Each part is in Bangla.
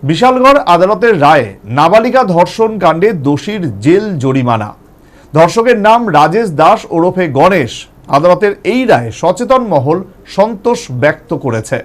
বিশালগড় আদালতের রায়ে নাবালিকা ধর্ষণ কাণ্ডে দোষীর জেল জরিমানা। ধর্ষকের নাম রাজেশ দাস ওরফে গণেশ। আদালতের এই রায়ে সচেতন মহল সন্তোষ ব্যক্ত করেছে।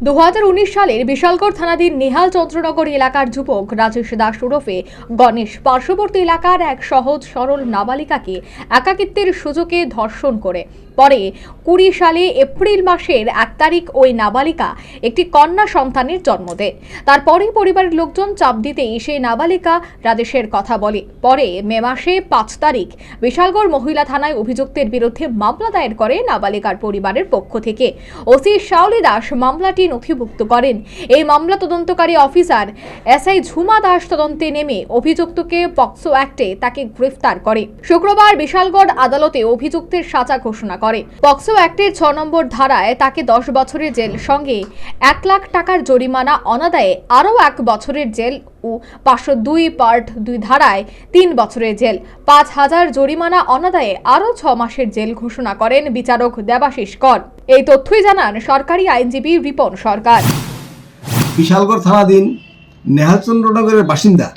2019 সালের বিশালগড় থানাধীন নিহাল চন্দ্রনগর এলাকার যুবক রাজেশ দাস ওরফে গণেশ পার্শ্ববর্তী এলাকার এক সহজ সরল নাবালিকাকে একাকিত্বের সুযোগে ধর্ষণ করে পরে 20 সালে এপ্রিল মাসের 1 তারিখ ওই নাবালিকা একটি কন্যা সন্তানের জন্ম দেয়। তারপরে পরিবারের লোকজন চাপ দিতেই সেই নাবালিকা রাজেশের কথা বলে। পরে মে মাসে 5 তারিখ বিশালগড় মহিলা থানায় অভিযুক্তের বিরুদ্ধে মামলা দায়ের করে নাবালিকার পরিবারের পক্ষ থেকে। ওসি শাওলি দাস মামলাটি নথিভুক্ত করেন। এই মামলা তদন্তকারী অফিসার এসআই ঝুমা দাস তদন্তে নেমে অভিযুক্তকে পক্সো অ্যাক্টে তাকে গ্রেফতার করে। শুক্রবার বিশালগড় আদালতে অভিযুক্তের সাজা ঘোষণা করে। পক্সো অ্যাক্টের 6 নম্বর ধারায় তাকে 10 বছরের জেল সঙ্গে 1 লাখ টাকার জরিমানা অনাদায়ে আরও 1 বছরের জেল ও 502 পার্ট 2 ধারায় 3 বছরের জেল, 5000 জরিমানা অনাদায়ে আরও 6 মাসের জেল ঘোষণা করেন বিচারক দেবাশিস কর। এই তথ্যই জানান সরকারি আইনজীবী রিপন সরকার। বিশালগড় থানাধীন নেহালচন্দ্রনগরের বাসিন্দা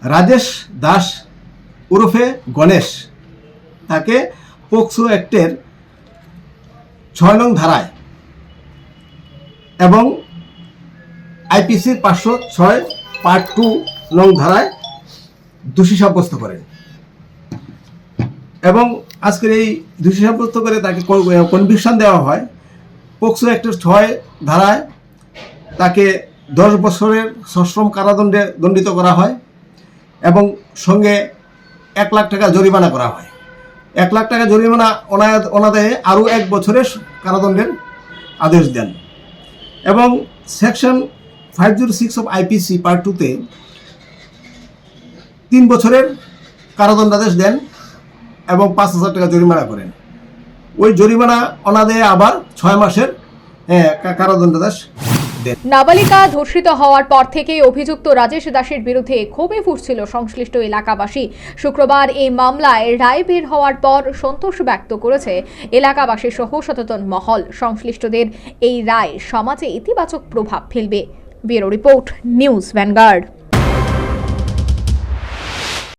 রাজেশ দাস ওরফে গণেশ তাকে পক্সো অ্যাক্টের 6 নং ধারায় এবং আইপিসির 506 পার্ট 2 নং ধারায় দোষী সাব্যস্ত করেন এবং আজকের এই দোষী সাব্যস্ত করে তাকে কনভিকশন দেওয়া হয়। পক্সো অ্যাক্টের 6 ধারায় তাকে 10 বছরের সশ্রম কারাদণ্ডে দণ্ডিত করা হয় এবং সঙ্গে 1 লাখ টাকা জরিমানা করা হয়। 1 লাখ টাকা জরিমানা অনাদায়ে আরও 1 বছরের কারাদণ্ডের আদেশ দেন এবং সেকশন 506 অফ আইপিসি পার্ট 2-তে 3 বছরের কারাদণ্ডাদেশ দেন এবং 5000 টাকা জরিমানা করেন। ওই জরিমানা অনাদায়ে আবার 6 মাসের কারাদণ্ডাদেশ দেন। নাবালিকা ধর্ষিত হওয়ার পর থেকে অভিযুক্ত রাজেশ দাসের বিরুদ্ধে ক্ষোভে ফুঁসছিল সংশ্লিষ্ট এলাকাবাসী। শুক্রবার এই মামলায় রায় বের হওয়ার পর সন্তোষ ব্যক্ত করেছে এলাকাবাসী সহ সচেতন মহল। সংশ্লিষ্টদের এই রায় সমাজে ইতিবাচক প্রভাব ফেলবে। Bureau report, news vanguard.